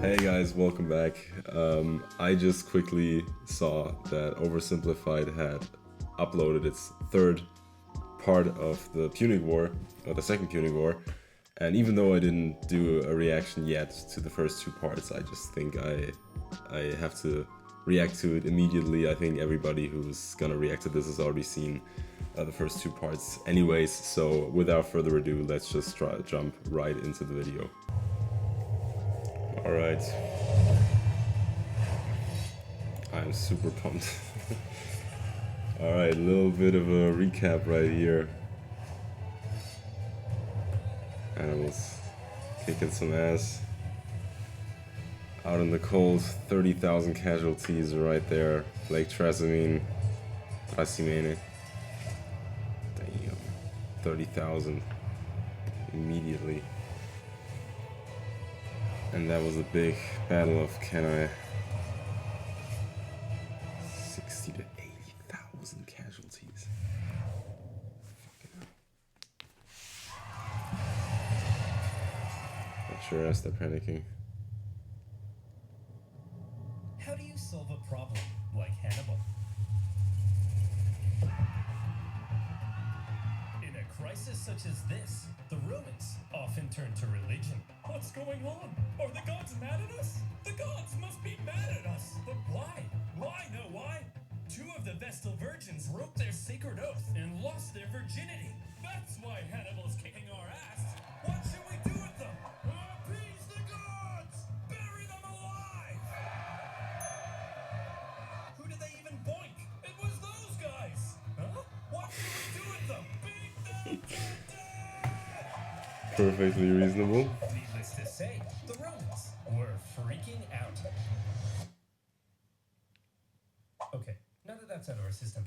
Hey guys, welcome back. I just quickly saw that Oversimplified had uploaded its third part of the Punic War, or the second Punic War, and even though I didn't do a reaction yet to the first two parts, I just think I have to react to it immediately. I think everybody who's gonna react to this has already seen the first two parts anyways, so without further ado, let's just jump right into the video. Alright. I'm super pumped. Alright, a little bit of a recap right here. Hannibal's kicking some ass. Out in the cold, 30,000 casualties right there. Lake Trasimene. Damn. 30,000 immediately. And that was a big battle of Cannae. 60 to 80,000 casualties. Fucking hell. Not sure as they're panicking. How do you solve a problem like Hannibal? In a crisis such as this, the Romans often turn to religion. What's going on? Are the gods mad at us? The gods must be mad at us. But why? Why? No, why? Two of the Vestal virgins broke their sacred oath and lost their virginity. That's why Hannibal's kicking our ass. What should we do with them? Appease the gods! Bury them alive! Who did they even boink? It was those guys! Huh? What should we do with them? Beat them to death! Perfectly reasonable. Needless to say, the Romans were freaking out. Okay, now that that's out of our system,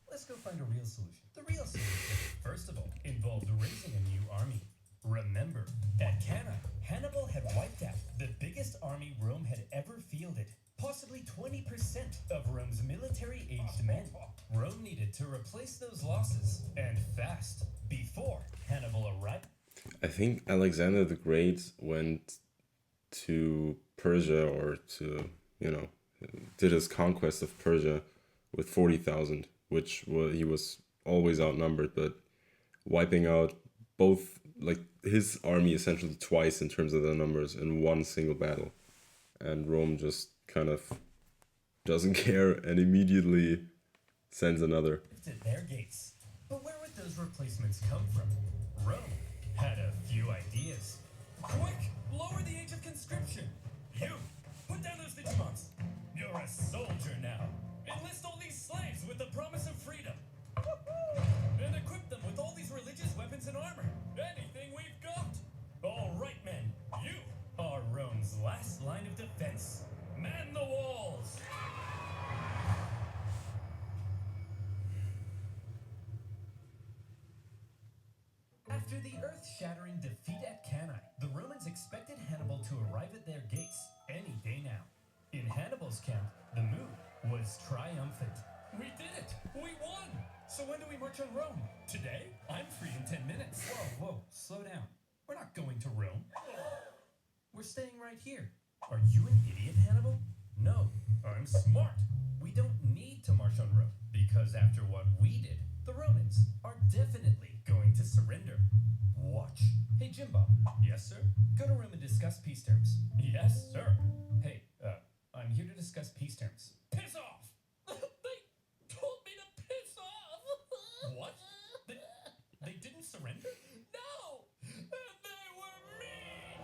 let's go find a real solution. The real solution, first of all, involved raising a new army. Remember, at Cannae, Hannibal had wiped out the biggest army Rome had ever fielded. Possibly 20% of Rome's military-aged men. Rome needed to replace those losses, and fast, before Hannibal arrived. I think Alexander the Great went to Persia, or to, did his conquest of Persia with 40,000, which he was always outnumbered, but wiping out both, like, his army essentially twice in terms of the numbers in one single battle. And Rome just kind of doesn't care and immediately sends another. To their gates. But where would those replacements come from? Rome had a few ideas. Quick, lower the age of conscription. You, put down those Digimons. You're a soldier now. Enlist all these slaves with the promise of freedom. And equip them with all these religious weapons and armor. Anything we've got. All right, men. You are Rome's last line of defense. Man the walls. After the earth-shattering defeat at Cannae, the Romans expected Hannibal to arrive at their gates any day now. In Hannibal's camp, the mood was triumphant. We did it! We won! So when do we march on Rome? Today? I'm free in 10 minutes. Whoa, slow down. We're not going to Rome. We're staying right here. Are you an idiot, Hannibal? No, I'm smart. We don't need to march on Rome, because after what we did, the Romans are definitely going to surrender. Watch. Hey, Jimbo. Yes, sir? Go to Rome and discuss peace terms. Yes, sir. Hey, I'm here to discuss peace terms. Piss off! They told me to piss off! What? They didn't surrender? No! And they were mean!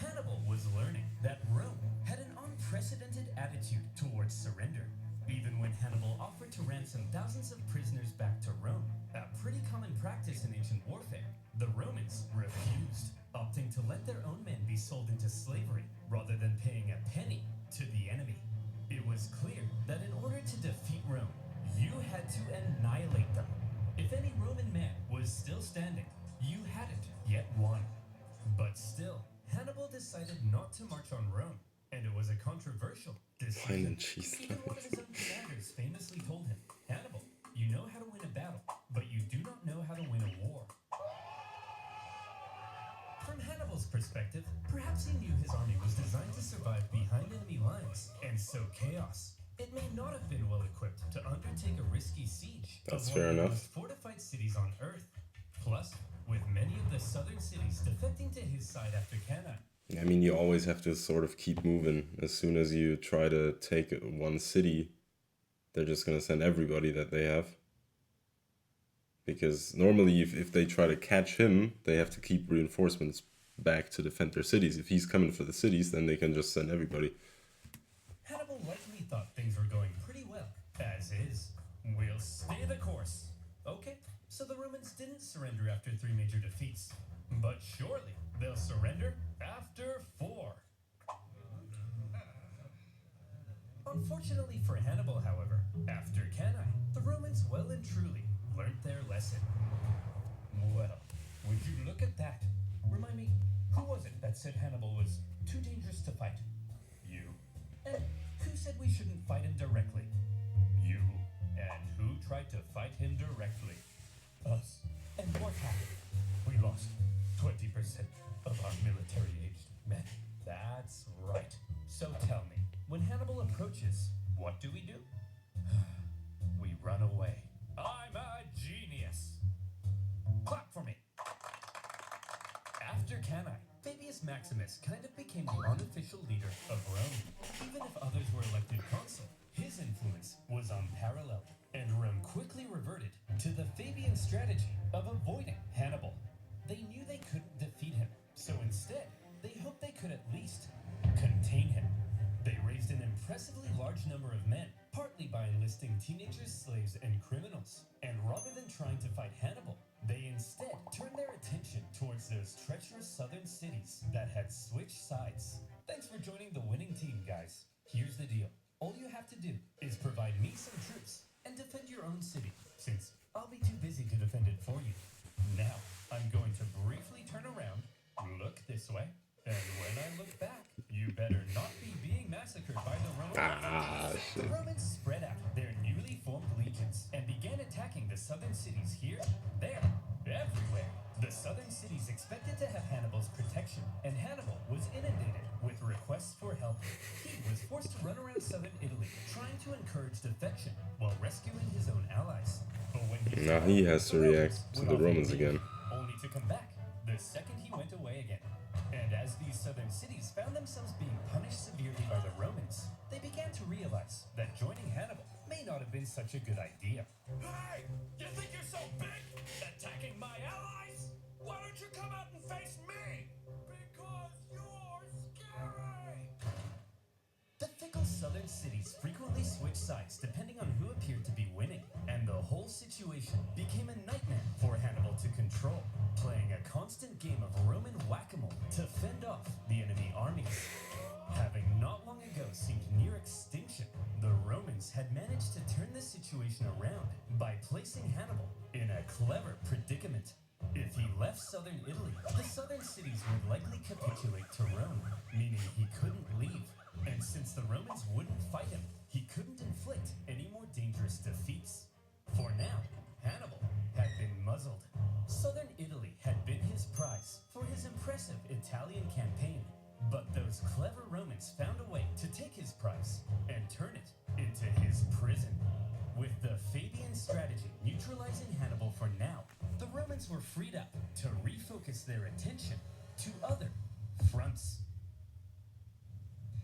Hannibal was learning that Rome had an unprecedented attitude towards surrender. Even when Hannibal offered to ransom thousands of prisoners back to Rome, a pretty common practice in ancient warfare, the Romans refused, opting to let their own men be sold into slavery rather than paying a penny to the enemy. It was clear that in order to defeat Rome, you had to annihilate them. If any Roman man was still standing, you hadn't yet won. But still, Hannibal decided not to march on Rome, and it was a controversial decision. Even one of his own commanders famously told him, Hannibal, you know how to win a battle, but you do not know how to win a war. perspective, perhaps he knew his army was designed to survive behind enemy lines and sow chaos. It may not have been well equipped to undertake a risky siege That's of fair one of the enough. most fortified cities on Earth. Plus, with many of the southern cities defecting to his side after Cannae, I mean, you always have to sort of keep moving. As soon as you try to take one city, they're just gonna send everybody that they have. Because normally, if they try to catch him, they have to keep reinforcements back to defend their cities. If he's coming for the cities, then they can just send everybody. Hannibal likely thought things were going pretty well. As is, we'll stay the course. Okay, so the Romans didn't surrender after 3 major defeats. But surely, they'll surrender after 4. Unfortunately for Hannibal, however, after Cannae, the Romans well and truly learned their lesson. Well, would you look at that? Remind me, who was it that said Hannibal was too dangerous to fight? You. And who said we shouldn't fight him directly? You. And who tried to fight him directly? Us. And what happened? We lost 20% of our military-aged men. That's right. So tell me, when Hannibal approaches, what do? We run away. I'm a genius. Clap for me. After Cannae, Fabius Maximus kind of became the unofficial leader of Rome. Even if others were elected consul, his influence was unparalleled, and Rome quickly reverted to the Fabian strategy of avoiding Hannibal. They knew they couldn't defeat him, so instead, they hoped they could at least contain him. They raised an impressively large number of men, partly by enlisting teenagers, slaves, and criminals. And rather than trying to fight Hannibal, they instead turned their attention towards those treacherous southern cities that had switched sides. Thanks for joining the winning team, guys. Here's the deal. All you have to do is provide me some troops and defend your own city, since I'll be too busy to defend it for you. Now, I'm going to briefly turn around, look this way, and when I look back, you better not be being massacred by the Romans. The Romans spread out their newly formed legions and began attacking the southern cities here, there, everywhere. The southern cities expected to have Hannibal's protection, and Hannibal was inundated with requests for help. He was forced to run around southern Italy, trying to encourage defection while rescuing his own allies. But when Now he has to react to the Romans again. only to come back the second he went away again. And as these southern cities found themselves being punished severely by the Romans, they began to realize that joining Hannibal may not have been such a good idea. Hey! You think you're so big? Attacking my allies? Why don't you come out and face me? Because you're scary! The fickle southern cities frequently switched sides depending on who appeared to be winning, and the whole situation became a nightmare for Hannibal to control, playing a constant game of Roman whack-a-mole to fend off the enemy armies. Having not long ago seemed near extinction, the Romans had managed to turn the situation around by placing Hannibal in a clever predicament. If he left southern Italy, the southern cities would likely capitulate to Rome, meaning he couldn't leave. And since the Romans wouldn't fight him, he couldn't inflict any more dangerous defeats. For now, Hannibal had been muzzled. Southern Italy had been his prize for his impressive Italian campaign. But those clever Romans found a way to take his prize and turn it into his prison. With the Fabian strategy neutralizing Hannibal for now, the Romans were freed up to refocus their attention to other fronts.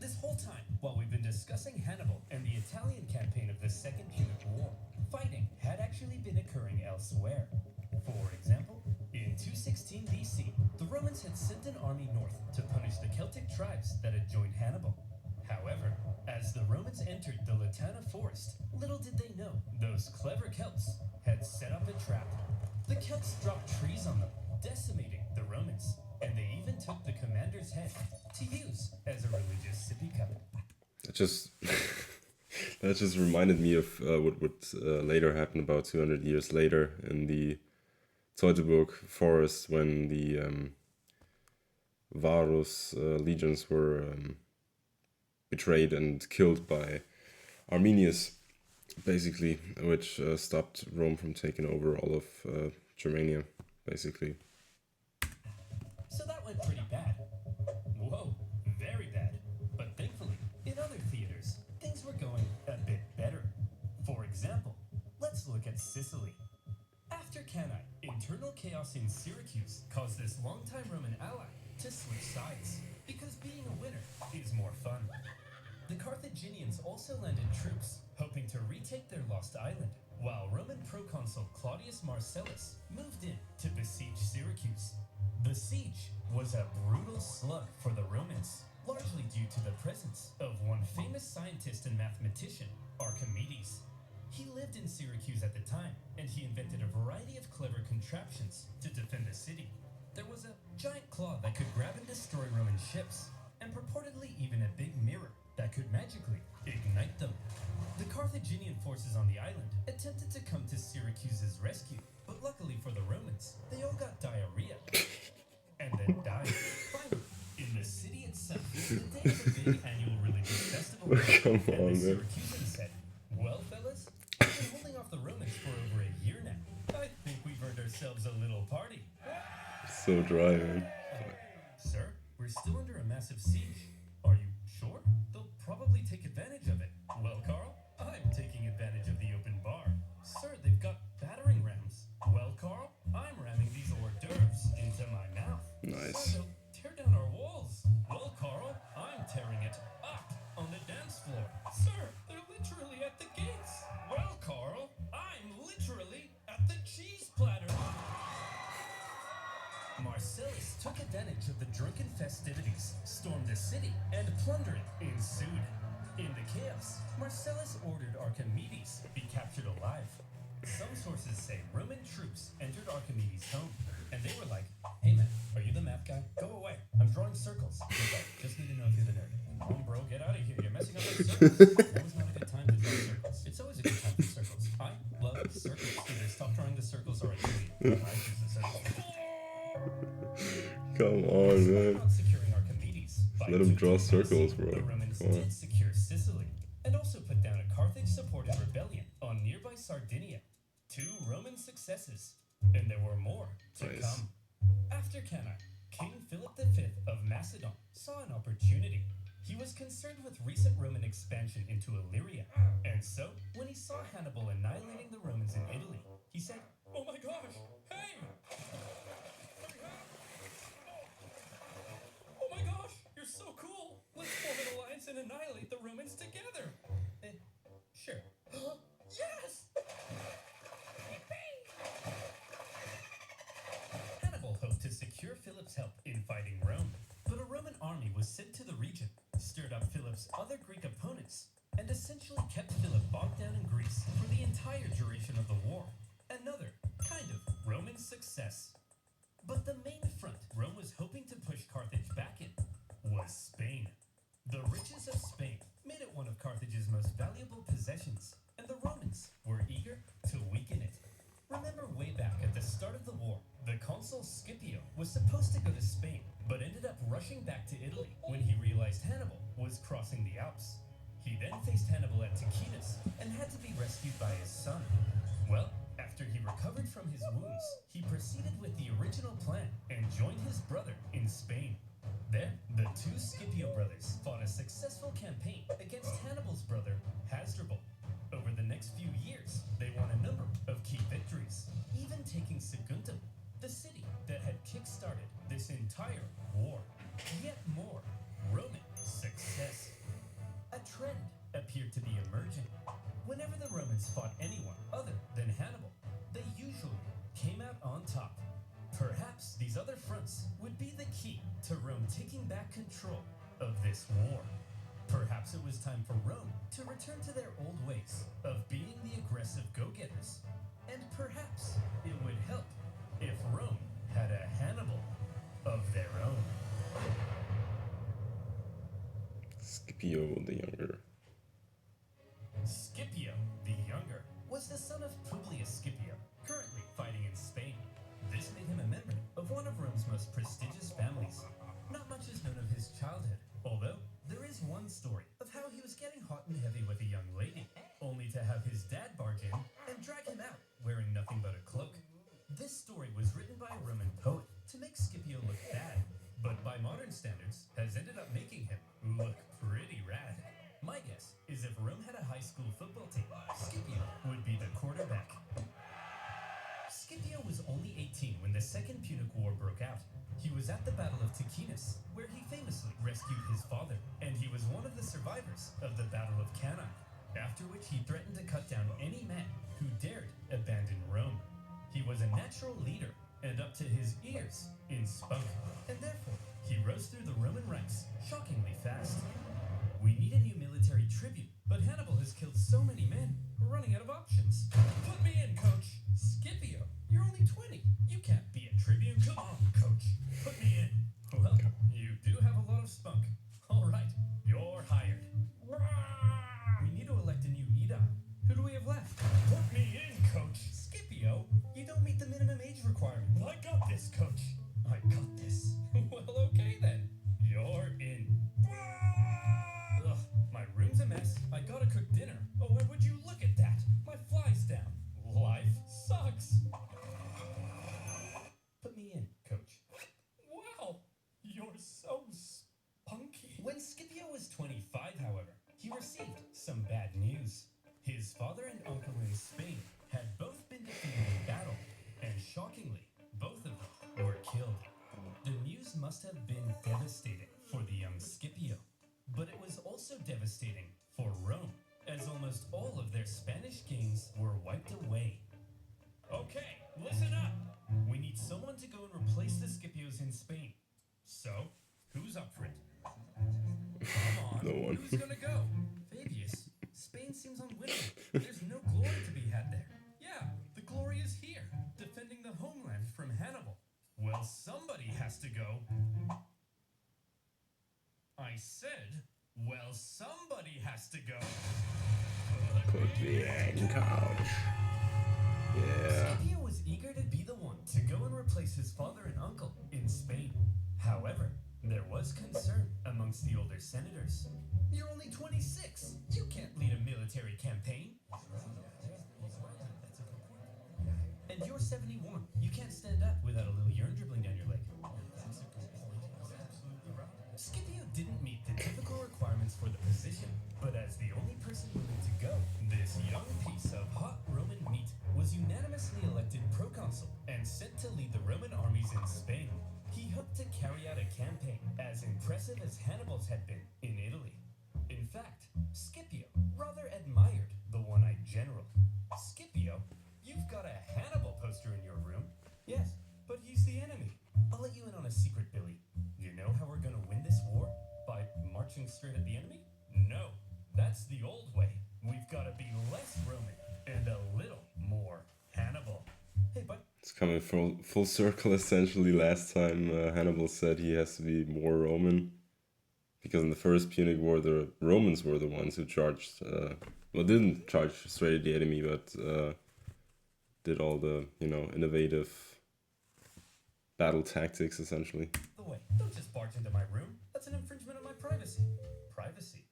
This whole time, while we've been discussing Hannibal and the Italian campaign of the Second Punic War, fighting had actually been occurring elsewhere. For example, in 216 BC, the Romans had sent an army north to punish the Celtic tribes that had joined Hannibal. However, as the Romans entered the Latana forest, little did they know those clever Celts had set up a trap. The Celts dropped trees on them, decimating the Romans, and they even took the commander's head to use as a religious sippy cup. That just reminded me of what would later happen about 200 years later in the Teutoburg forest when the Varus legions were betrayed and killed by Arminius, basically, which stopped Rome from taking over all of Germania, basically. So that went pretty bad. example, let's look at Sicily. After Cannae, internal chaos in Syracuse caused this longtime Roman ally to switch sides, because being a winner is more fun. The Carthaginians also landed troops, hoping to retake their lost island, while Roman proconsul Claudius Marcellus moved in to besiege Syracuse. The siege was a brutal slug for the Romans, largely due to the presence of one famous scientist and mathematician, Archimedes. He lived in Syracuse at the time, and he invented a variety of clever contraptions to defend the city. There was a giant claw that could grab and destroy Roman ships, and purportedly even a big mirror that could magically ignite them. The Carthaginian forces on the island attempted to come to Syracuse's rescue, but luckily for the Romans, they all got diarrhea and then died. Finally, in the city itself, the day of the big annual religious festival, Come and on, the man. Syracusans said, "Well, fellas, we've been holding off the Romans for over a year now. I think we've earned ourselves a little party." So dry, man. Sir, we're still under a massive siege. Are you sure? They'll probably take advantage of it. Well, Carl, I'm taking advantage of the open bar. Sir, they've got battering rams. Well, Carl, I'm ramming these hors d'oeuvres into my mouth. Nice. Sir, they'll tear down our walls. Well, Carl, I'm tearing it up on the dance floor. Sir, they're literally at the gates. Well, Carl, I'm literally at the cheese platter. Marcellus took advantage of the drunken festivities, stormed the city, and plundering ensued. In the chaos, Marcellus ordered Archimedes be captured alive. Some sources say Roman troops entered Archimedes' home, and they were like, "Hey man, are you the math guy? Go away, I'm drawing circles." He's like, "Just need to know if you're the nerd." "Come on bro, get out of here, you're messing up my circles." "Now is not a good time to draw circles. It's always a good time for circles. I love circles." Either stop drawing the circles or I kill you. I choose the circles. Come on, man. Not securing Archimedes. By Let him draw 210 circles, BC, bro. The Romans Come on. did secure Sicily and also put down a Carthage-supported rebellion on nearby Sardinia. 2 Roman successes, and there were more to Nice. come. After Cannae, King Philip V of Macedon saw an opportunity. He was concerned with recent Roman expansion into Illyria, and so, when he saw Hannibal annihilating the Romans in Italy, he said, "Oh my gosh, hey! Oh my gosh, you're so cool! Let's form an alliance and annihilate the Romans together!" Sure. Yes! Hannibal hoped to secure Philip's help in fighting Rome, but a Roman army was sent to the region, stirred up Philip's other Greek opponents, and essentially kept Philip bogged down in Greece for the entire duration of the war. Another kind of Roman success. But the main front Rome was hoping to push Carthage back in was Spain. The riches of Spain made it one of Carthage's most valuable possessions, and the Romans were eager to weaken it. Remember way back at the start of the war, the consul Scipio was supposed to go to Spain, but ended up rushing back to Italy when he realized Hannibal was crossing the Alps. He then faced Hannibal at Tacitus and had to be rescued by his son. Well, after he recovered from his wounds, he proceeded with the original plan and joined his brother in Spain. There, the 2 Scipio brothers fought a successful campaign against Hannibal's brother, Hasdrubal. Over the next few years, they won a number of key victories, even taking Saguntum, the city that had kick-started this entire war. Yet more Roman success. A trend appeared to be emerging. Whenever the Romans fought anyone other than Hannibal, they usually came out on top. Perhaps these other fronts would be the key to Rome taking back control of this war. Perhaps it was time for Rome to return to their old ways of being the aggressive go-getters. And perhaps it would help if Rome had a Hannibal of their own. Scipio the Younger. Scipio the Younger was the son of Publius Scipio, currently fighting in Spain. This made him a member of one of Rome's most prestigious families. Not much is known of his childhood, although there is one story of how he was getting hot and heavy with a young lady, only to have his dad barge in and drag him out wearing nothing but a cloak. This story was written by a Roman poet to make Scipio look bad, but by modern standards has ended up making him look pretty rad. My guess is if Rome had a high school football team, Scipio would the Second Punic War broke out, he was at the Battle of Ticinus, where he famously rescued his father, and he was one of the survivors of the Battle of Cannae, after which he threatened to cut down any man who dared abandon Rome. He was a natural leader, and up to his ears in spunk, and therefore he rose through the Roman ranks shockingly fast. We need a new military tribune, but Hannibal has killed so many men, we're running out of options. Put me in, coach. Scipio, you're only 20. You can't be a tribune. Come on, coach. Put me in. Well, you do have a lot of spunk. All right, you're hired. We need to elect a new Edom. Who do we have left? Put me in, coach. Scipio, you don't meet the minimum age requirement. I got this, coach. I got this. Well, okay then. You're in. Ugh, my room's a mess. I gotta cook dinner. Oh, and would you look at that? My fly's down. Life sucks. Put me in, coach. Wow, you're so spunky. When Scipio was 25, however, he received some bad news. His father and uncle in Spain had both been defeated in battle, and shockingly, both of them were killed. The news must have been devastating for the young Scipio, but it was also devastating for Rome, as almost all of their Spanish gains were wiped away. Okay, listen up! We need someone to go and replace the Scipios in Spain. So, who's up for it? Come on, No one. who's gonna go? Fabius, Spain seems unwinnable. There's no glory to be had there. Yeah, the glory is here, defending the homeland from Hannibal. Well, somebody has to go. I said, well, somebody has to go. Put me in, coach. Yeah. Scipio was eager to be the one to go and replace his father and uncle in Spain. However, there was concern amongst the older senators. You're only 26. You can't lead a military campaign. And you're 71. You can't stand up without a little urine dribbling down your leg. Scipio didn't meet the typical requirements for the position, but as the only person willing to go, this young piece of hot Roman meat was unanimously elected proconsul and sent to lead the Roman armies in Spain. He hoped to carry out a campaign as impressive as Hannibal's had been in Italy. In fact, Scipio rather admired the one-eyed general. Scipio, you've got a Hannibal poster in your room. Yes, but he's the enemy. I'll let you in on a secret, Billy. You know how we're gonna win this war? By marching straight at the enemy? No, that's the old way. We've gotta be less Roman and a little more Hannibal. Hey, bud. It's coming full circle essentially. Last time Hannibal said he has to be more Roman. Because in the first Punic War, the Romans were the ones who charged, didn't charge straight at the enemy, but did all the, innovative battle tactics, essentially. The way. Don't just barge into my room. That's an infringement of my privacy. Privacy?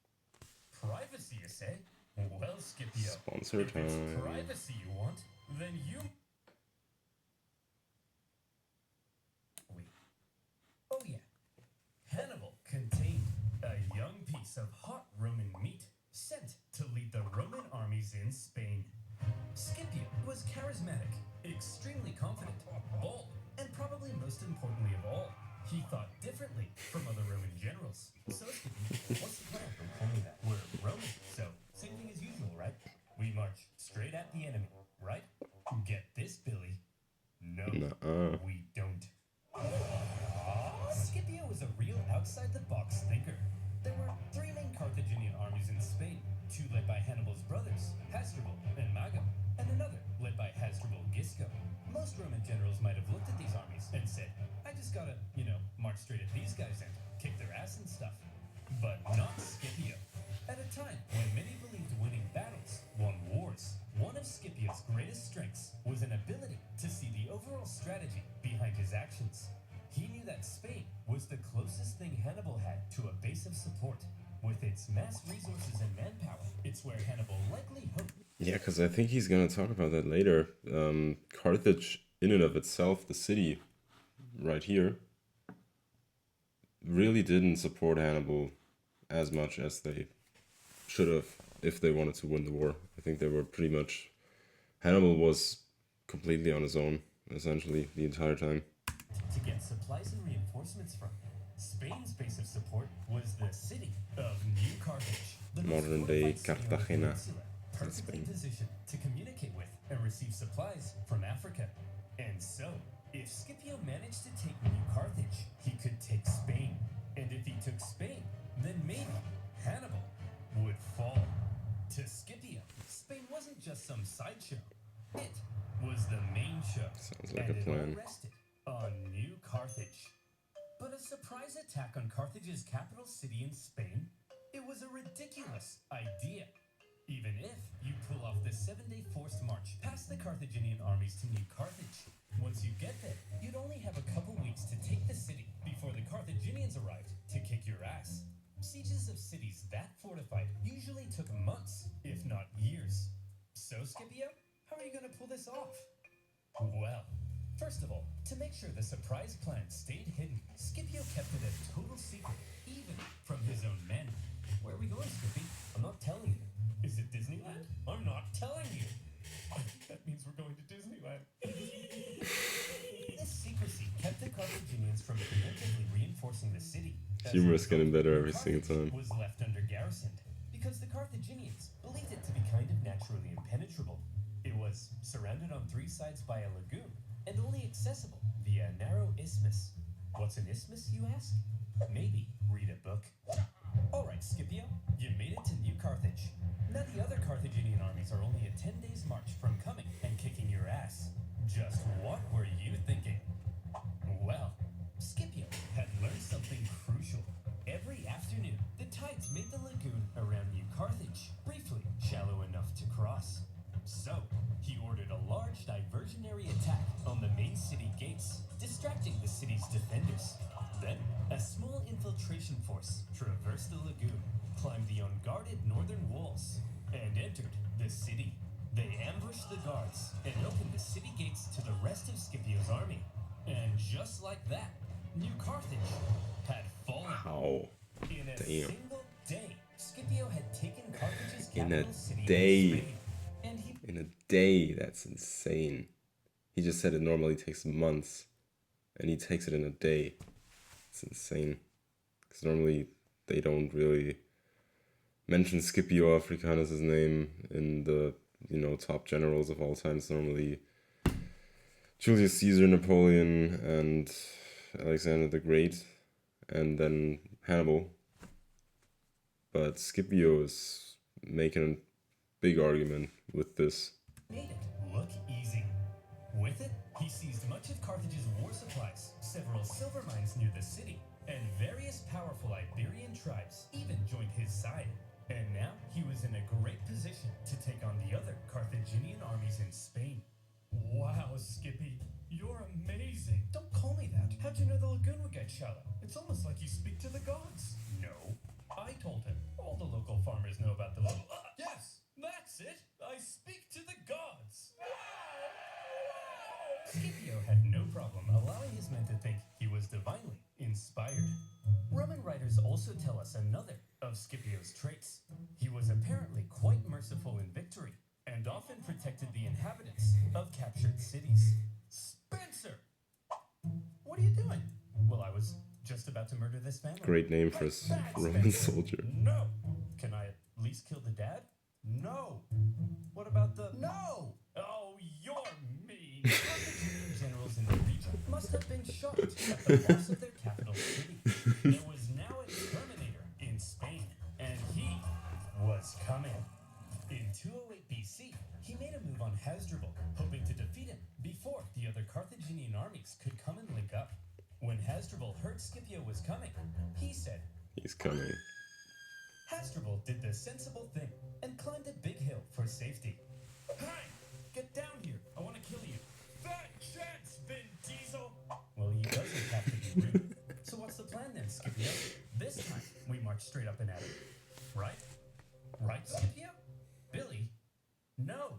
Privacy, you say? Well, Scipio, Sponsor if it's time. privacy you want, then you... Wait. Oh, yeah. Hannibal contained a young piece of hot Roman meat sent to lead the Roman armies in Spain. Scipio was charismatic, extremely confident, bold, and probably most importantly of all, he thought differently from other Roman generals. So, Scipio, what's the plan? Only that we're Roman, so same thing as usual, right? We march straight at the enemy, right? Get this, Billy. No, we don't. Scipio was a real outside-the-box thinker. There were three main Carthaginian armies in Spain, two led by Hannibal's brothers, Hasdrubal and Mago, and another led by Hasdrubal Gisco. Most Roman generals might have looked at these armies and said, I just gotta, march straight at these guys and kick their ass and stuff. But not Scipio. At a time when many believed winning battles won wars, one of Scipio's greatest strengths was an ability to see the overall strategy behind his actions. He knew that Spain was the closest thing Hannibal had to a base of support. With its mass resources and manpower, it's where Hannibal likely hoped... Yeah, because I think he's going to talk about that later. Carthage, in and of itself, the city right here, really didn't support Hannibal as much as they should have if they wanted to win the war. I think they were pretty much... Hannibal was completely on his own. essentially the entire time. To get supplies and reinforcements from. Spain's base of support was the city of New Carthage, the most Modern day fortified city on the Cartagena peninsula, in perfectly Spain. positioned to communicate with and receive supplies from Africa. And so, if Scipio managed to take New Carthage, he could take Spain. And if he took Spain, then maybe Hannibal would fall. To Scipio, Spain wasn't just some sideshow. It was the main show. Sounds like and a plan. It all rested on New Carthage. But a surprise attack on Carthage's capital city in Spain? It was a ridiculous idea. Even if you pull off the 7-day forced march past the Carthaginian armies to New Carthage, once you get there, you'd only have a couple weeks to take the city before the Carthaginians arrived to kick your ass. Sieges of cities that fortified usually took months, if not years. So, Scipio, how are you going to pull this off? Well, first of all, to make sure the surprise plan stayed hidden, Scipio kept it a total secret, even from his own men. Where are we going, Skippy? I'm not telling you. Is it Disneyland? I'm not telling you. That means we're going to Disneyland. This secrecy kept the Carthaginians from preemptively reinforcing the city. Humor is getting better every single time. Was left under garrisoned because the Carthaginians believed it to be kind of naturally impenetrable. It was surrounded on 3 sides by a lagoon and only accessible via a narrow isthmus. What's an isthmus, you ask? Maybe read a book. All right, Scipio, you made it to New Carthage. Now the other Carthaginian armies are only a 10 days march from coming and kicking your ass. Just what were you thinking? Well, Scipio had learned something crucial. Every afternoon, the tides made the lagoon around New Carthage briefly shallow enough to cross. So, he ordered a large diversionary attack on the main city gates, distracting the city's defenders. Then, a small infiltration force traversed the lagoon, climbed the unguarded northern walls, and entered the city. They ambushed the guards and opened the city gates to the rest of Scipio's army. And just like that, New Carthage had fallen. How? In a Damn. single day, Scipio had taken Carthage's In capital a city day. of Spain, and he In a day, that's insane. He just said it normally takes months, and he takes it in a day. It's insane. Because normally they don't really mention Scipio Africanus' name in the, top generals of all time. It's normally Julius Caesar, Napoleon, and Alexander the Great, and then Hannibal. But Scipio is making a big argument with this. made it look easy. With it, he seized much of Carthage's war supplies, several silver mines near the city, and various powerful Iberian tribes even joined his side. And now he was in a great position to take on the other Carthaginian armies in Spain. Wow, Skippy, you're amazing. Don't call me that. How'd you know the lagoon would get shallow? It's almost like you speak to the gods. No, I told him. All the local farmers know about the little... yes, that's it. I speak to the gods. Scipio had no problem allowing his men to think he was divinely inspired. Roman writers also tell us another of Scipio's traits. He was apparently quite merciful in victory and often protected the inhabitants of captured cities. Spencer! What are you doing? Well, I was just about to murder this family. Great name for a Back, Roman Spencer. soldier. No! Can I at least kill the dad? No! What about the... No! Oh, you're mean! Carthaginian generals in the region must have been shocked at the loss of their capital city. There was now a Terminator in Spain, and he was coming. In 208 BC, he made a move on Hasdrubal, hoping to defeat him before the other Carthaginian armies could come and link up. When Hasdrubal heard Scipio was coming, he said, He's coming. Hasdrubal did the sensible thing and climbed a big hill for safety. Hey, get down here. I want to kill you. Fat chance, Vin Diesel. Well, he doesn't have to be rude. So what's the plan then, Scipio? This time, we march straight up and at him. Right? Right, Scipio? Billy? No.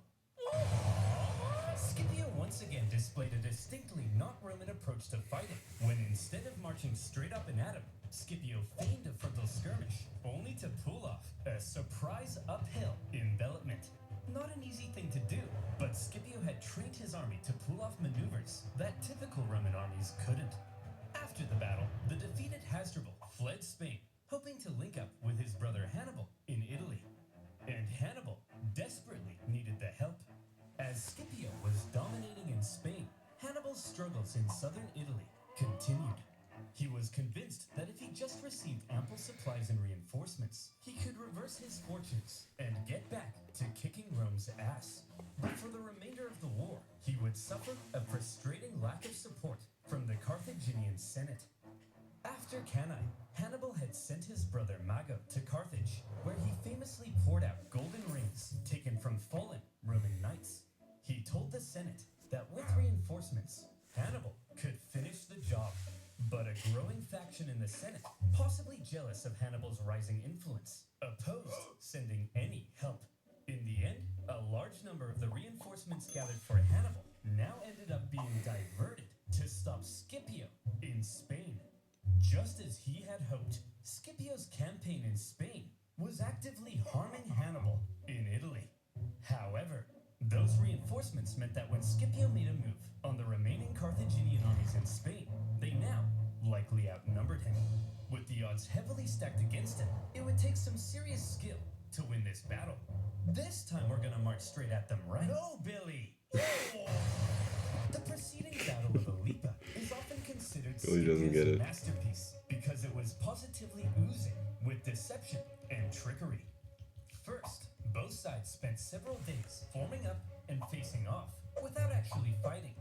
Scipio once again displayed a distinctly not Roman approach to fighting, when instead of marching straight up and at him, Scipio feigned a frontal skirmish, only to pull off a surprise uphill envelopment. Not an easy thing to do, but Scipio had trained his army to pull off maneuvers that typical Roman armies couldn't. After the battle, the defeated Hasdrubal fled Spain, hoping to link up with his brother Hannibal in Italy. And Hannibal desperately needed the help. As Scipio was dominating in Spain, Hannibal's struggles in southern Italy continued. He was convinced that if he just received ample supplies and reinforcements, he could reverse his fortunes and get back to kicking Rome's ass. But for the remainder of the war, he would suffer a frustrating lack of support from the Carthaginian Senate. After Cannae, Hannibal had sent his brother Mago to Carthage, where he famously poured out golden rings taken from fallen Roman knights. He told the Senate that with reinforcements, Hannibal could finish the job. But a growing faction in the Senate, possibly jealous of Hannibal's rising influence, opposed sending any help. In the end, a large number of the reinforcements gathered for Hannibal now ended up being diverted to stop Scipio in Spain. Just as he had hoped, Scipio's campaign in Spain was actively harming Hannibal in Italy. However, those reinforcements meant that when Scipio made a move on the remaining Carthaginian armies in Spain, they now likely outnumbered him. With the odds heavily stacked against him, it would take some serious skill to win this battle. This time we're gonna march straight at them, right? No, Billy! The preceding Battle of Alipa is often considered Billy doesn't get Scipio's it. masterpiece because it was positively oozing with deception and trickery. First, both sides spent several days forming up and facing off without actually fighting.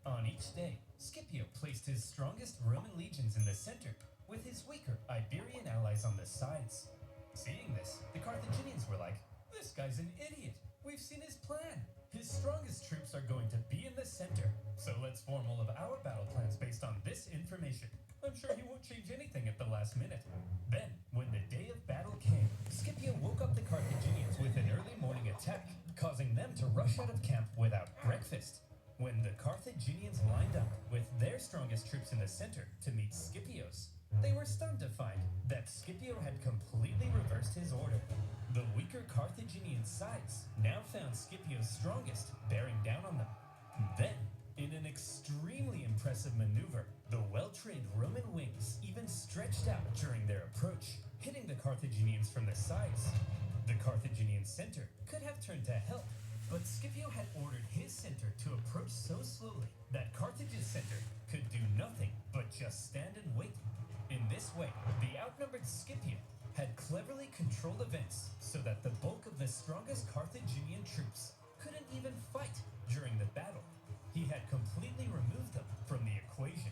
On each day, Scipio placed his strongest Roman legions in the center with his weaker Iberian allies on the sides. Seeing this, the Carthaginians were like, "This guy's an idiot. We've seen his plan. His strongest troops are going to be in the center, so let's form all of our battle plans based on this information. I'm sure he won't change anything at the last minute." Then, when the day of battle came, Scipio woke up the Carthaginians with an early morning attack, causing them to rush out of camp without breakfast. When the Carthaginians lined up with their strongest troops in the center to meet Scipio's, they were stunned to find that Scipio had completely reversed his order. The weaker Carthaginian sides now found Scipio's strongest bearing down on them. Then, in an extremely impressive maneuver, the well-trained Roman wings even stretched out during their approach, hitting the Carthaginians from the sides. The Carthaginian center could have turned to help, but Scipio had ordered his center to approach so slowly that Carthage's center could do nothing but just stand and wait. In this way, the outnumbered Scipio had cleverly controlled events so that the bulk of the strongest Carthaginian troops couldn't even fight during the battle. He had completely removed them from the equation.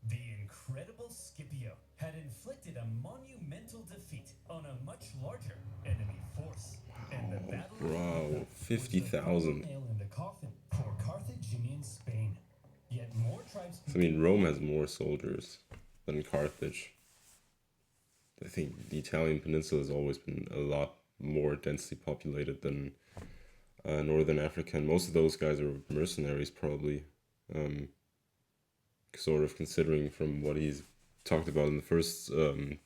The incredible Scipio had inflicted a monumental defeat on a much larger enemy force. And the battle of Bro, Alipa was the 50,000. final nail in the coffin for Carthaginian Spain. Yet more tribes. I mean, Rome has more soldiers than Carthage. I think the Italian peninsula has always been a lot more densely populated than Northern Africa, and most of those guys are mercenaries, probably. Sort of considering from what he's talked about in the first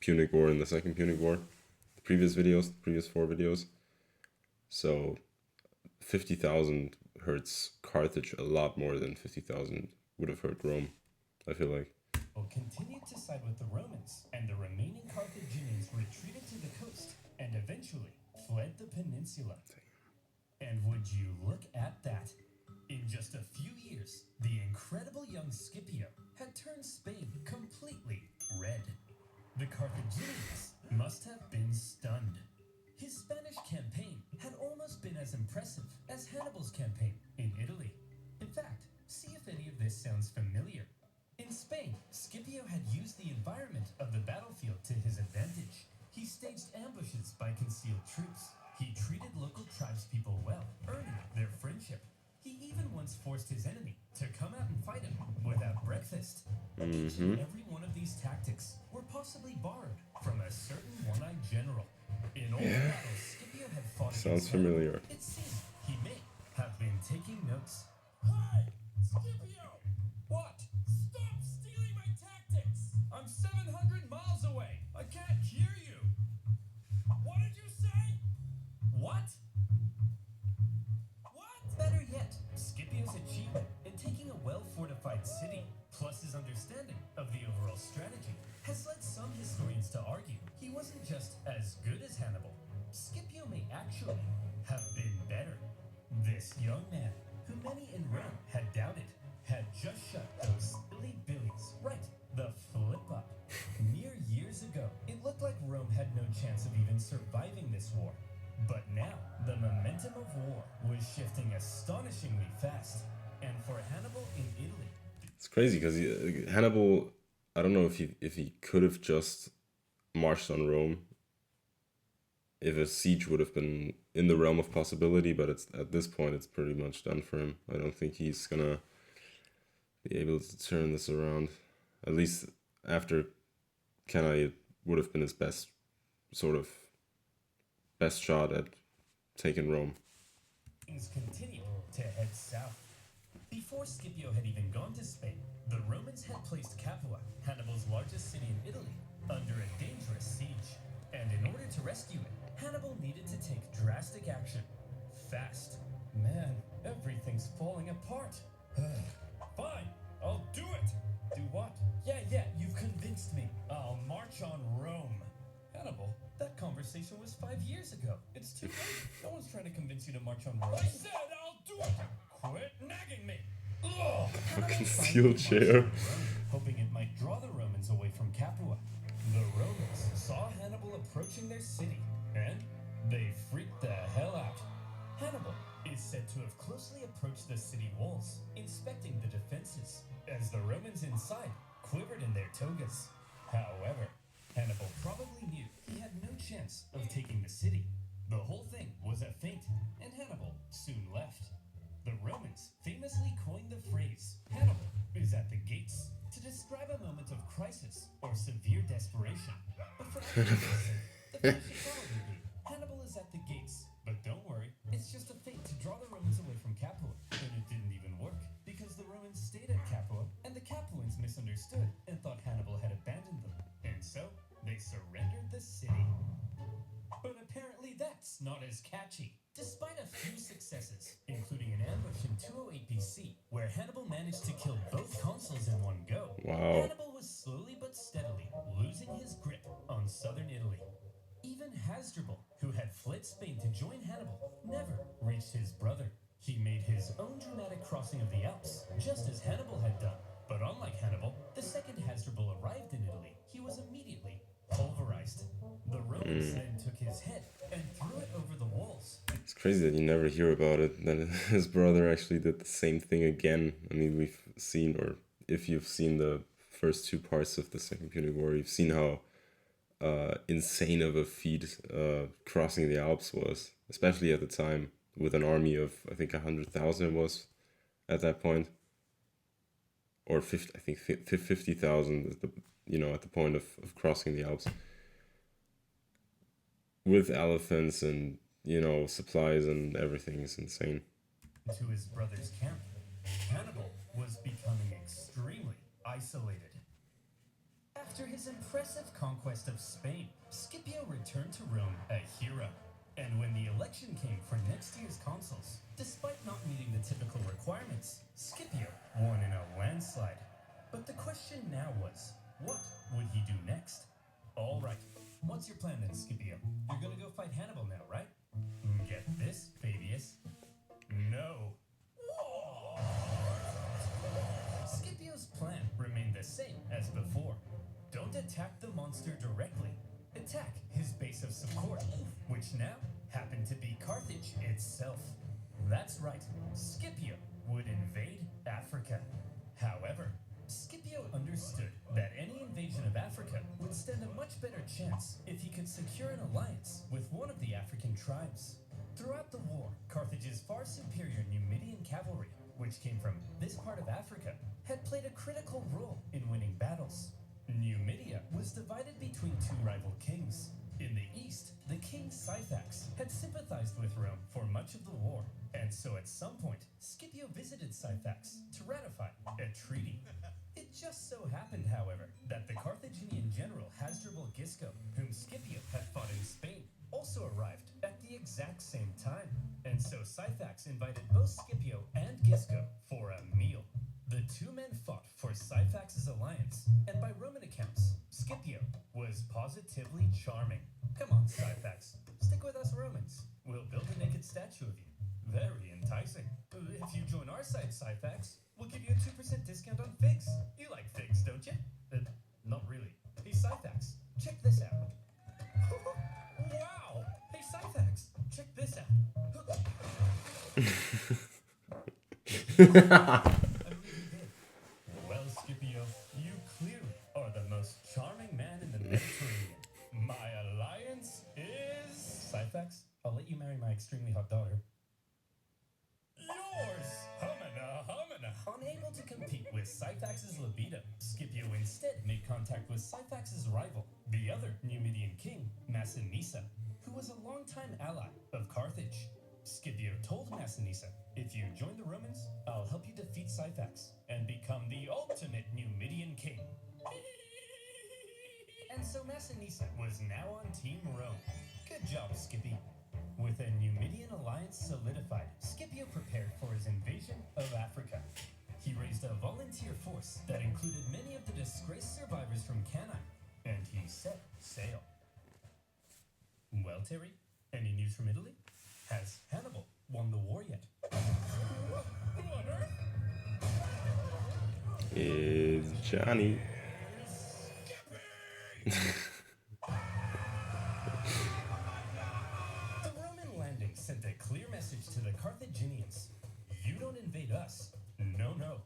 Punic War and the second Punic War, the previous four videos. So 50,000 hurts Carthage a lot more than 50,000 would have hurt Rome, I feel like. Continued to side with the Romans, and the remaining Carthaginians retreated to the coast and eventually fled the peninsula. And would you look at that? In just a few years, the incredible young Scipio had turned Spain completely red. The Carthaginians must have been stunned. His Spanish campaign had almost been as impressive as Hannibal's campaign in Italy. In fact, see if any of this sounds familiar. In Spain, Scipio had used the environment of the battlefield to his advantage. He staged ambushes by concealed troops. He treated local tribespeople well, earning their friendship. He even once forced his enemy to come out and fight him without breakfast. Each and every one of these tactics were possibly borrowed from a certain one-eyed general. In all the battles Scipio had fought Sounds against Hannibal, familiar. it seemed he may have been taking notes. Hi, Scipio! What? Stop stealing my tactics! I'm 700 miles away! I can't hear you! What did you say? What? this young man, who many in Rome had doubted, had just shut those silly billies right the flip up. Mere years ago, it looked like Rome had no chance of even surviving this war. But now, the momentum of war was shifting astonishingly fast. And for Hannibal in Italy, It's crazy because Hannibal, I don't know if he could have just marched on Rome, if a siege would have been in the realm of possibility, but it's at this point it's pretty much done for him. I don't think he's gonna be able to turn this around. At least after Cannae, it would have been his best shot at taking Rome. things continued to head south. Before Scipio had even gone to Spain, the Romans had placed Capua, Hannibal's largest city in Italy, under a dangerous siege. And in order to rescue it, Hannibal needed to take drastic action. Fast. Man, everything's falling apart. Fine, I'll do it. Do what? Yeah, you've convinced me. I'll march on Rome. Hannibal, that conversation was 5 years ago. It's too late. No one's trying to convince you to march on Rome. I said I'll do it. Quit nagging me. Ugh. Fucking steel chair. Rome, hoping it might draw the Romans away from Capua. The Romans saw Hannibal approaching their city, and they freaked the hell out. Hannibal is said to have closely approached the city walls, inspecting the defenses, as the Romans inside quivered in their togas. However, Hannibal probably knew he had no chance of taking the city. The whole thing was a feint, and Hannibal soon left. The Romans famously coined the phrase, Hannibal is at the gates, to describe a moment of crisis or severe desperation. But for Hannibal's sake, the phrase should probably be, Hannibal is at the gates. But don't worry, it's just a feint to draw the Romans away from Capua. And it didn't even work, because the Romans stayed at Capua, and the Capuans misunderstood and thought Hannibal had abandoned them. And so, they surrendered the city. But apparently that's not as catchy. Despite a few successes, including an ambush in 208 BC, where Hannibal managed to kill both consuls in one go, Wow. Hannibal was slowly but steadily losing his grip on southern Italy. Even Hasdrubal, who had fled Spain to join Hannibal, never reached his brother. He made his own dramatic crossing of the Alps, just as Hannibal had done. But unlike Hannibal, the second Hasdrubal arrived in Italy, he was immediately pulverized. The Romans then took his head and threw it over the walls. It's crazy that you never hear about it, that his brother actually did the same thing again. I mean, we've seen, or if you've seen the first two parts of the Second Punic War, you've seen how insane of a feat crossing the Alps was, especially at the time, with an army of, I think, 100,000 it was at that point. Or 50,000 at the point of crossing the Alps. With elephants and, supplies and everything is insane. To his brother's camp, Hannibal was becoming extremely isolated. After his impressive conquest of Spain, Scipio returned to Rome a hero. And when the election came for next year's consuls, despite not meeting the typical requirements, Scipio won in a landslide. But the question now was, what would he do next? All right, what's your plan then, Scipio? You're gonna go fight Hannibal now, right? Get this, Fabius? No. Scipio's plan remained the same as before. Don't attack the monster directly. Attack his base of support, which now happened to be Carthage itself. That's right, Scipio would invade Africa. However, Scipio understood that any invasion of Africa would stand a much better chance if he could secure an alliance with one of the African tribes. Throughout the war, Carthage's far superior Numidian cavalry, which came from this part of Africa, had played a critical role in winning battles. Numidia was divided between two rival kings. In the east, the king Syphax had sympathized with Rome for much of the war, and so at some point, Scipio visited Syphax to ratify a treaty. It just so happened, however, that the Carthaginian general Hasdrubal Gisco, whom Scipio had fought in Spain, also arrived at the exact same time. And so Syphax invited both Scipio and Gisco for a meal. The two men fought for Syphax's alliance, and by Roman accounts, Scipio was positively charming. Come on, Syphax, stick with us Romans. We'll build a naked statue of you. Very enticing. enticing. If you join our site, Syphax, we'll give you a 2% discount on figs. You like figs, don't you? Not really. Hey, Syphax, check this out. Wow! Hey, Syphax, check this out. I believe you did. Well, Scipio, you clearly are the most charming man in the Mediterranean. My alliance is... Syphax, I'll let you marry my extremely hot daughter. Yours! Humana, humana! Unable to compete with Syphax's libido, Scipio instead made contact with Syphax's rival, the other Numidian king, Massinissa, who was a longtime ally of Carthage. Scipio told Massinissa, if you join the Romans, I'll help you defeat Syphax and become the ultimate Numidian king. And so Massinissa was now on Team Rome. Good job, Scipio. With a Numidian alliance solidified, Scipio prepared for his invasion of Africa. He raised a volunteer force that included many of the disgraced survivors from Cannae, and he set sail. Well, Terry, any news from Italy? Has Hannibal won the war yet? Who on earth? It's Johnny. The Roman landing sent a clear message to the Carthaginians. You don't invade us. No,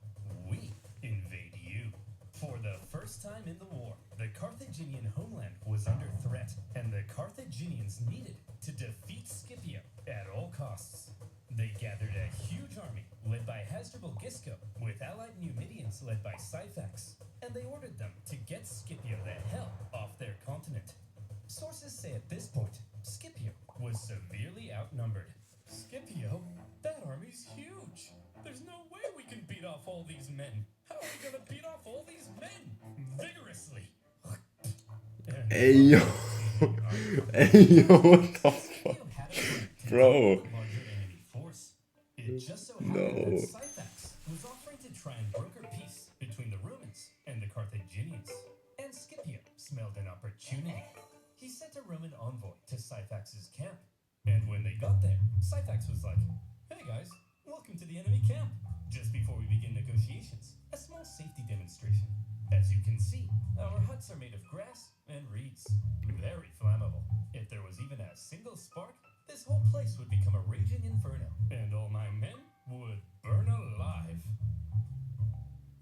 we invade you. For the first time in the war, the Carthaginian homeland was under threat, and the Carthaginians needed to defeat Scipio at all costs. They gathered a huge army led by Hasdrubal Gisco with allied Numidians led by Syphax, and they ordered them to get Scipio the hell off their continent. Sources say at this point, Scipio was severely outnumbered. Scipio? That army's huge. There's no way we can beat off all these men. How are we gonna beat off all these men? Vigorously. Hey yo. Hey yo, what the fuck? Bro. It just so happened that Syphax was offering to try and broker peace between the Romans and the Carthaginians. And Scipio smelled an opportunity. He sent a Roman envoy to Syphax's camp. And when they got there, Syphax was like, hey guys, welcome to the enemy camp. Just before we begin negotiations, a small safety demonstration. As you can see, our huts are made of grass and reeds. Very flammable. If there was even a single spark, this whole place would become a raging inferno, and all my men would burn alive.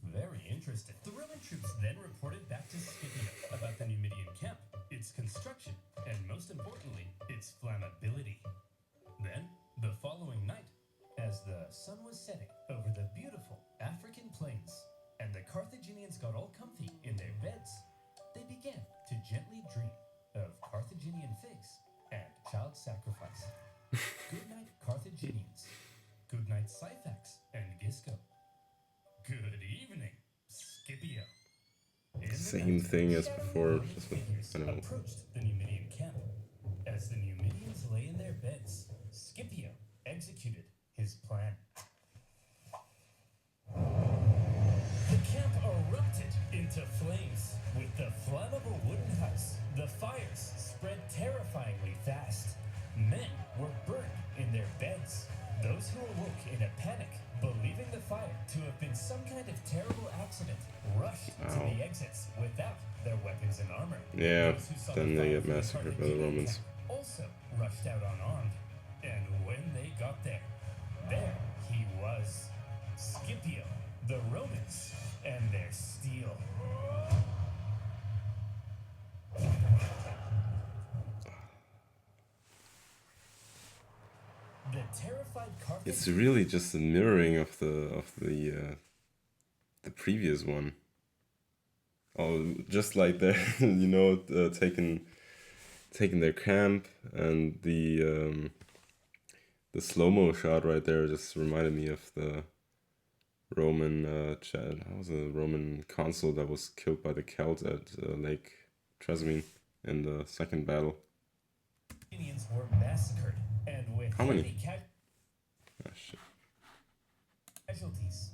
Very interesting. The Roman troops then reported back to Scipio about the Numidian camp, its construction, and most importantly, its flammability. Then, the following night, as the sun was setting over the beautiful African plains, and the Carthaginians got all comfy in their beds, they began to gently dream of Carthaginian figs and child sacrifice. Good night, Carthaginians. Good night, Syphax and Gisco. Good evening, Scipio. Same thing as before, just with Hannibal. Approached the Numidian camp. As the Numidians lay in their beds, Scipio executed his plan. The camp erupted into flames. With the flammable wooden huts, the fires spread terrifyingly fast. Men were burned in their beds. Those who awoke in a panic, believing the fire to have been some kind of terrible accident, rushed to the exits without their weapons and armor. Yeah, Those who saw then the they fire get from the massacred by the Carthaginian Romans. camp also rushed out unarmed. And when they got there he was, Scipio, the Romans, and their steel. The terrified It's really just a mirroring of the previous one. Oh, just like they're taking their camp, and the slow-mo shot right there just reminded me of the Roman that was a Roman consul that was killed by the Celts at Lake Trasimene in the second battle. Indians were massacred, and with How many? Ah, shit. Casualties.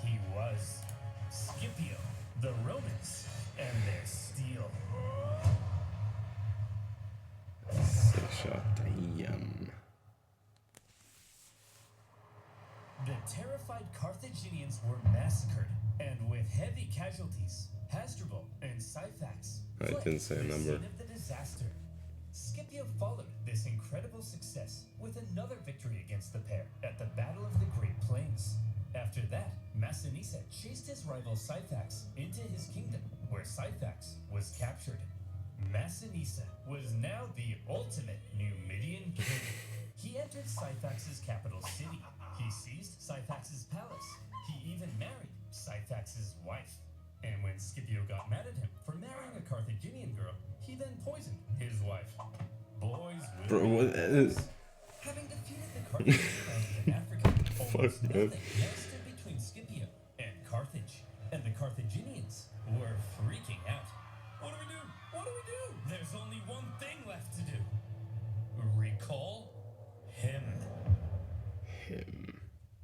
He was Scipio, the Romans, and their steel. Sick shot, damn. the terrified Carthaginians were massacred, and with heavy casualties, Hasdrubal and Syphax I fled didn't say a the number. scene of the disaster. Scipio followed this incredible success with another victory against the pair at the Battle of the Great Plains. After that, Massinissa chased his rival Syphax into his kingdom, where Syphax was captured. Massinissa was now the ultimate Numidian king. He entered Syphax's capital city. He seized Syphax's palace. He even married Syphax's wife. And when Scipio got mad at him for marrying a Carthaginian girl, he then poisoned his wife. Boys will Bro, be what boys. Having defeated the Carthaginians in Africa, almost Fuck, man. nothing now stood between Scipio and Carthage. And the Carthaginians were freaking out. What do we do? What do we do? There's only one thing left to do. Recall him.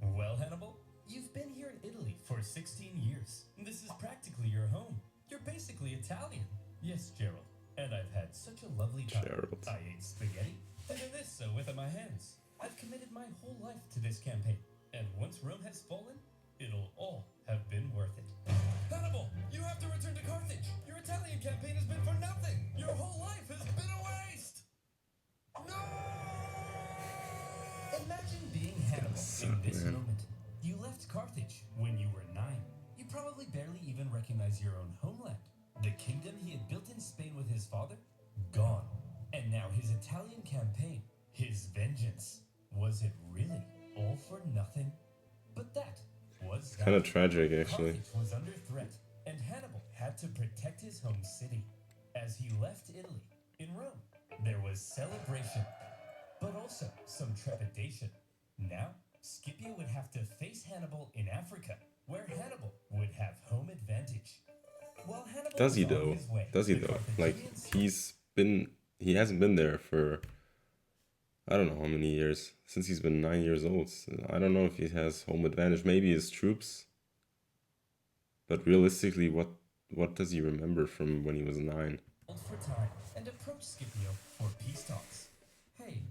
Well, Hannibal, you've been here in Italy for 16 years. This is practically your home. You're basically Italian. Yes, Gerald. And I've had such a lovely time. Gerald. I ate spaghetti, and then this with my hands. I've committed my whole life to this campaign. And once Rome has fallen, it'll all have been worth it. Hannibal, you have to return to Carthage. Your Italian campaign has been for nothing. Your whole life has been a waste. No! Imagine being Hannibal in this moment. You left Carthage when you were 9. You probably barely even recognize your own homeland. The kingdom he had built in Spain with his father, gone. And now his Italian campaign, his vengeance. Was it really all for nothing? But that was Kind of tragic, actually. Carthage was under threat, and Hannibal had to protect his home city. As he left Italy, in Rome, there was celebration, but also some trepidation. Now, Scipio would have to face Hannibal in Africa, where Hannibal would have home advantage. While Hannibal Does he was on though? his way, Does he the though? Like, Carthaginians- he hasn't been there for, I don't know how many years, since he's been 9 years old. So I don't know if he has home advantage. Maybe his troops. But realistically, what does he remember from when he was 9? for time and approached Scipio for peace talks. Hey,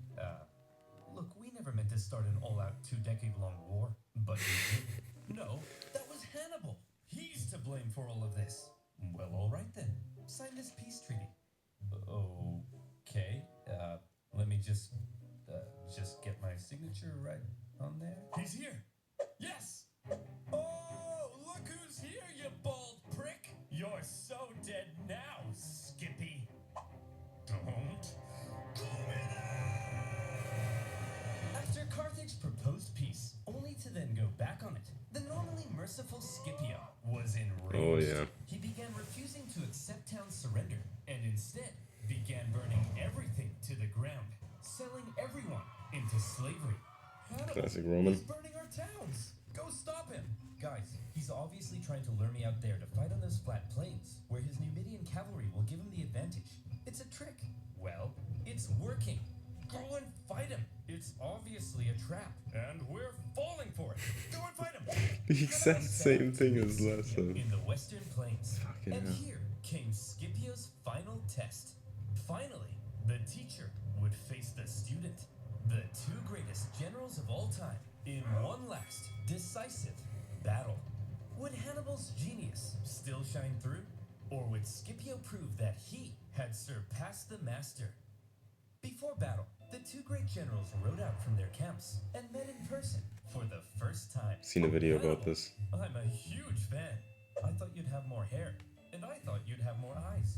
look, we never meant to start an all-out 2-decade-long war, but we did. No, that was Hannibal. He's to blame for all of this. Well, all right then. Sign this peace treaty. Okay. Let me just get my signature right on there. He's here. Yes. Oh, look who's here, you bald prick. You're so dead now, Skippy. Don't go in there! After Carthage proposed peace, only to then go back on it, the normally merciful Scipio was enraged. Oh, yeah. He began refusing to accept town surrender, and instead began burning everything to the ground, selling everyone into slavery. Hannibal Classic Roman. is burning our towns. Go stop him. Guys, he's obviously trying to lure me out there to fight on those flat plains, where his Numidian cavalry will give him the advantage. It's a trick. Well, it's working. Go and fight him. It's obviously a trap, and we're falling for it. Go and fight him. The exact same thing as last time. In the Western Plains. Fucking And hell. here came Scipio's final test. Finally, the teacher would face the student, the 2 greatest generals of all time, in one last, decisive battle. Would Hannibal's genius still shine through? Or would Scipio prove that he had surpassed the master? Before battle, the 2 great generals rode out from their camps and met in person for the first time. Seen a video about Hannibal, this. I'm a huge fan. I thought you'd have more hair, and I thought you'd have more eyes.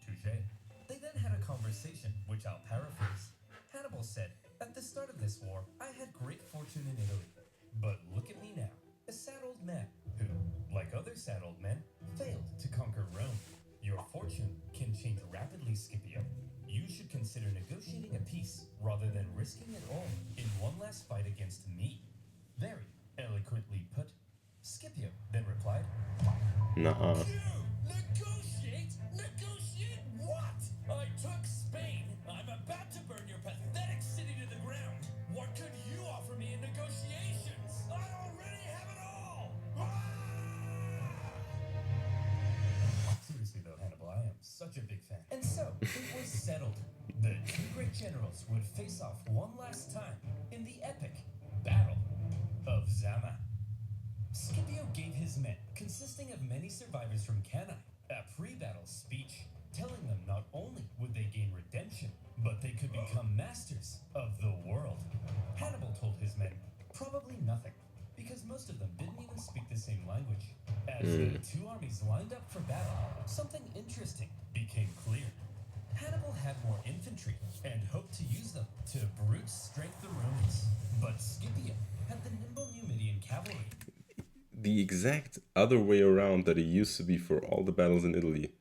Touché. They then had a conversation, which I'll paraphrase. Hannibal said, at the start of this war, I had great fortune in Italy. But look at me now, a sad old man who, like other sad old men, failed to conquer Rome. Your fortune can change rapidly, Scipio. You should consider negotiating a peace rather than risking it all in one last fight against me. Very eloquently put. Scipio then replied, Nuh-uh. Negotiate? Negotiate what? I took Spain. I'm about to burn your pathetic city to the ground. What could you offer me in negotiations? I already have it all! Seriously though, Hannibal, I am such a big fan. And so, it was settled. The 2 great generals would face off one last time in the epic Battle of Zama. Scipio gave his men, consisting of many survivors from Cannae, a pre-battle speech, telling them not only would they gain redemption, but they could become masters of the world. Hannibal told his men probably nothing, because most of them didn't even speak the same language. As the two armies lined up for battle, something interesting became clear. Hannibal had more infantry and hoped to use them to brute strength the Romans, but Scipio had the nimble Numidian cavalry. The exact other way around that it used to be for all the battles in Italy.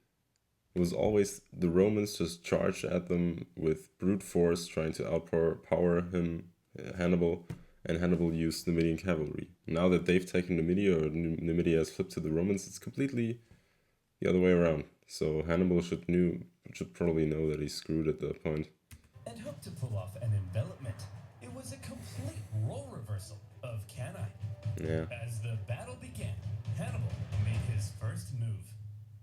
It was always the Romans just charged at them with brute force, trying to outpower him, Hannibal, and Hannibal used Numidian cavalry. Now that they've taken Numidia, or Numidia has flipped to the Romans, it's completely the other way around. So Hannibal should probably know that he's screwed at that point. And hoped to pull off an envelopment. It was a complete role reversal of Cannae. Yeah. As the battle began, Hannibal made his first move.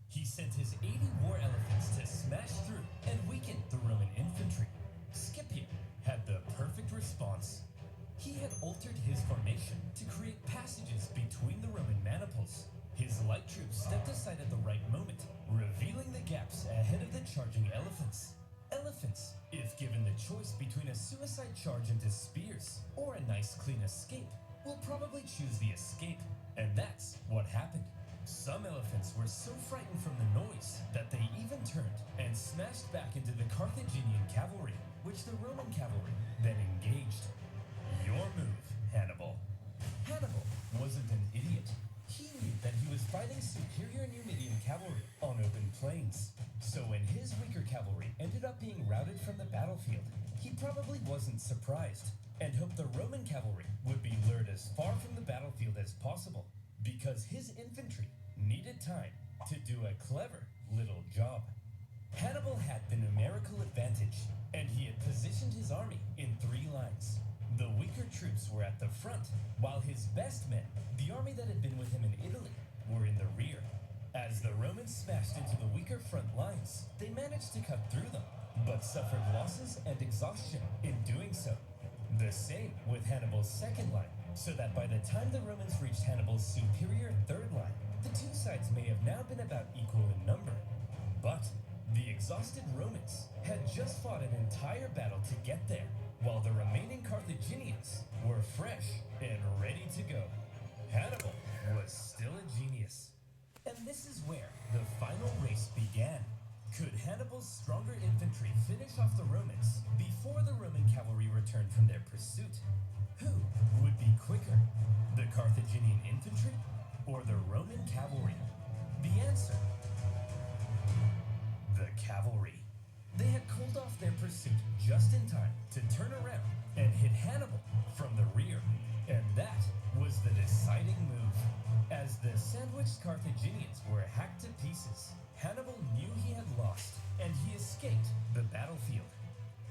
He sent his 80 war elephants to smash through and weaken the Roman infantry. Scipio had the perfect response. He had altered his formation to create passages between the Roman maniples. His light troops stepped aside at the right moment, revealing the gaps ahead of the charging elephants. Elephants, if given the choice between a suicide charge into spears or a nice clean escape, will probably choose the escape, and that's what happened. Some elephants were so frightened from the noise that they even turned and smashed back into the Carthaginian cavalry, which the Roman cavalry then engaged. Your move, Hannibal. Hannibal wasn't an idiot. He knew that he was fighting superior Numidian cavalry on open plains. So when his weaker cavalry ended up being routed from the battlefield, he probably wasn't surprised and hoped the Roman cavalry would be lured as far from the battlefield as possible, because his infantry needed time to do a clever little job. Hannibal had the numerical advantage, and he had positioned his army in 3 lines. The weaker troops were at the front, while his best men, the army that had been with him in Italy, were in the rear. As the Romans smashed into the weaker front lines, they managed to cut through them, but suffered losses and exhaustion in doing so. The same with Hannibal's second line, so that by the time the Romans reached Hannibal's superior third line, the two sides may have now been about equal in number. But the exhausted Romans had just fought an entire battle to get there, while the remaining Carthaginians were fresh and ready to go. Hannibal was still a genius. And this is where the final race began. Could Hannibal's stronger infantry finish off the Romans before the Roman cavalry returned from their pursuit? Who would be quicker, the Carthaginian infantry or the Roman cavalry? The answer: the cavalry. They had called off their pursuit just in time to turn around and hit Hannibal from the rear. And that was the deciding move. As the sandwiched Carthaginians were hacked to pieces, Hannibal knew he had lost, and he escaped the battlefield.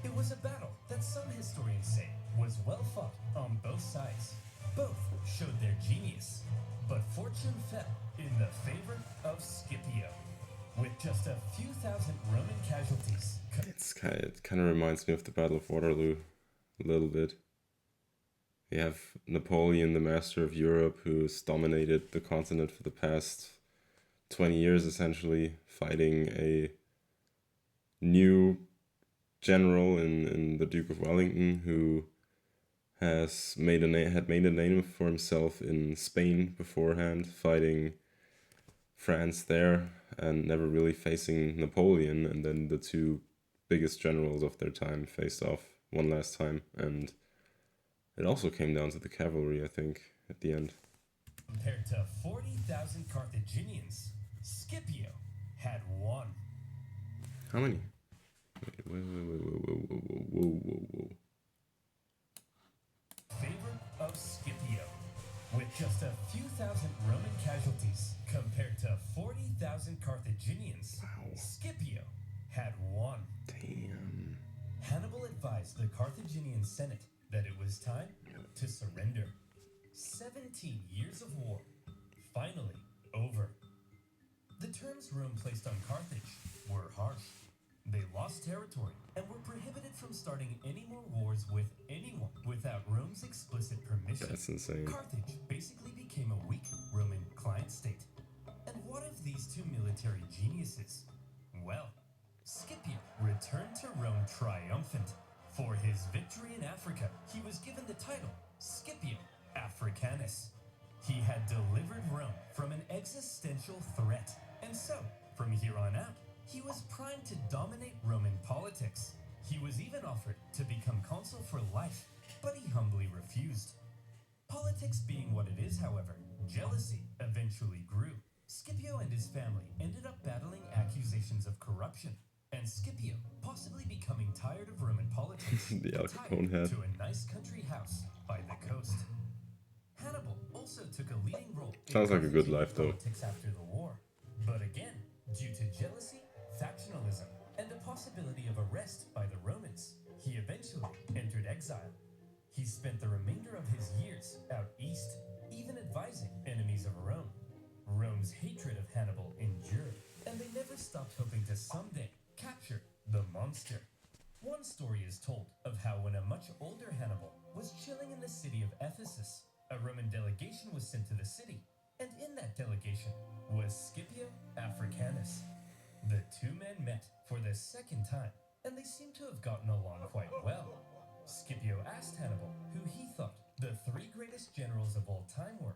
It was a battle that some historians say was well fought on both sides. Both showed their genius, but fortune fell in the favor of Scipio. With just a few thousand Roman casualties. It kind of reminds me of the Battle of Waterloo a little bit. You have Napoleon, the master of Europe, who's dominated the continent for the past 20 years, essentially, fighting a new general in the Duke of Wellington, who had made a name for himself in Spain beforehand, fighting France there, and never really facing Napoleon. And then the two biggest generals of their time faced off one last time, and it also came down to the cavalry, I think, at the end. Compared to 40,000 Carthaginians, Scipio had won. How many? Wait, whoa. Favor of Scipio. With just a few thousand Roman casualties compared to 40,000 Carthaginians, Wow. Scipio had won. Damn. Hannibal advised the Carthaginian Senate that it was time to surrender. 17 years of war, finally over. The terms Rome placed on Carthage were harsh. They lost territory and were prohibited from starting any more wars with anyone without Rome's explicit permission. That's insane. Carthage basically became a weak Roman client state. And what of these two military geniuses? Well, Scipio returned to Rome triumphant. For his victory in Africa, he was given the title Scipio Africanus. He had delivered Rome from an existential threat, and so, from here on out, he was primed to dominate Roman politics. He was even offered to become consul for life, but he humbly refused. Politics being what it is, however, jealousy eventually grew. Scipio and his family ended up battling accusations of corruption, and Scipio, possibly becoming tired of Roman politics, The Al Capone retired hat. to a nice country house by the coast. Hannibal also took a leading role in Sounds like a good Carthaginian life, though. politics after the war. But again, due to jealousy, factionalism, and the possibility of arrest by the Romans, he eventually entered exile. He spent the remainder of his years out east, even advising enemies of Rome. Rome's hatred of Hannibal endured, and they never stopped hoping to someday capture the monster. One story is told of how when a much older Hannibal was chilling in the city of Ephesus, a Roman delegation was sent to the city, and in that delegation was Scipio Africanus. The two men met for the second time, and they seemed to have gotten along quite well. Scipio asked Hannibal who he thought the three greatest generals of all time were.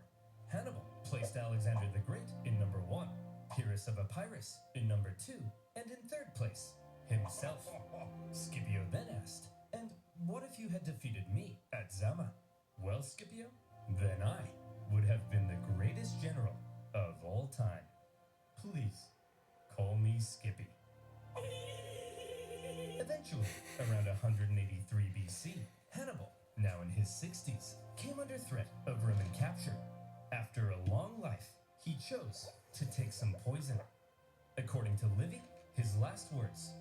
Hannibal placed Alexander the Great in number 1, Pyrrhus of Epirus in number 2, and in third place, himself. Scipio then asked, "And what if you had defeated me at Zama?" "Well, Scipio, then I would have been the greatest general of all time. Please, call me Skippy." Eventually, around 183 BC, Hannibal, now in his 60s, came under threat of Roman capture. After a long life, he chose to take some poison. According to Livy, his last words,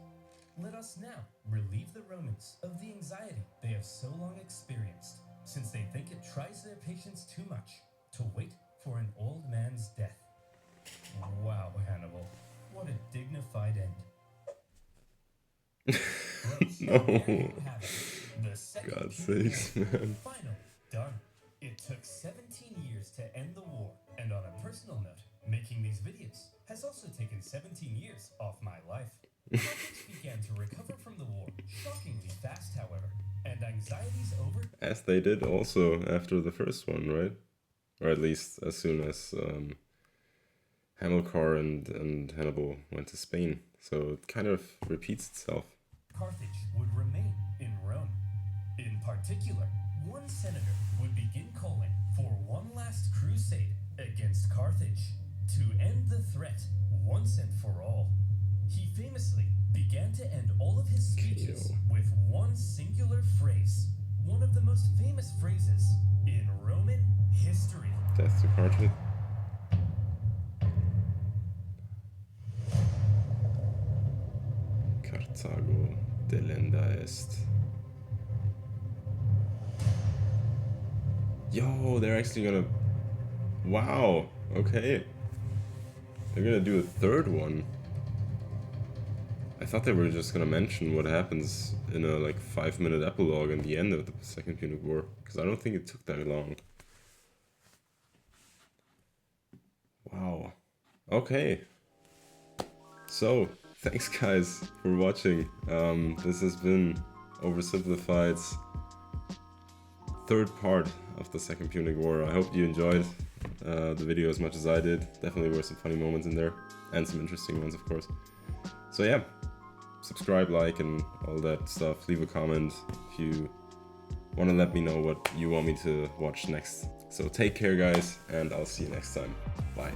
"Let us now relieve the Romans of the anxiety they have so long experienced, since they think it tries their patience too much to wait for an old man's death." Wow, Hannibal, what a dignified end. Right, No. there you have it. The second God's Punic sakes, War, man. finally done. It took 17 years to end the war, and on a personal note, making these videos has also taken 17 years off my life. Carthage began to recover from the war shockingly fast, however, and anxieties over. As they did also after the first one, right? Or at least as soon as Hamilcar and Hannibal went to Spain. So it kind of repeats itself. Carthage would remain in Rome. In particular, one senator would begin calling for one last crusade against Carthage to end the threat once and for all. He famously began to end all of his speeches with one singular phrase, one of the most famous phrases in Roman history. Death to Carthage. Carthago delenda est. Yo, they're actually gonna... Wow, okay. They're gonna do a third one. I thought they were just gonna mention what happens in a like 5-minute epilogue in the end of the Second Punic War, because I don't think it took that long. Wow. Okay. So, thanks guys for watching. This has been Oversimplified's third part of the Second Punic War. I hope you enjoyed the video as much as I did. Definitely were some funny moments in there, and some interesting ones, of course. So yeah, subscribe, like, and all that stuff. Leave a comment if you want to let me know what you want me to watch next. So take care guys, and I'll see you next time. Bye.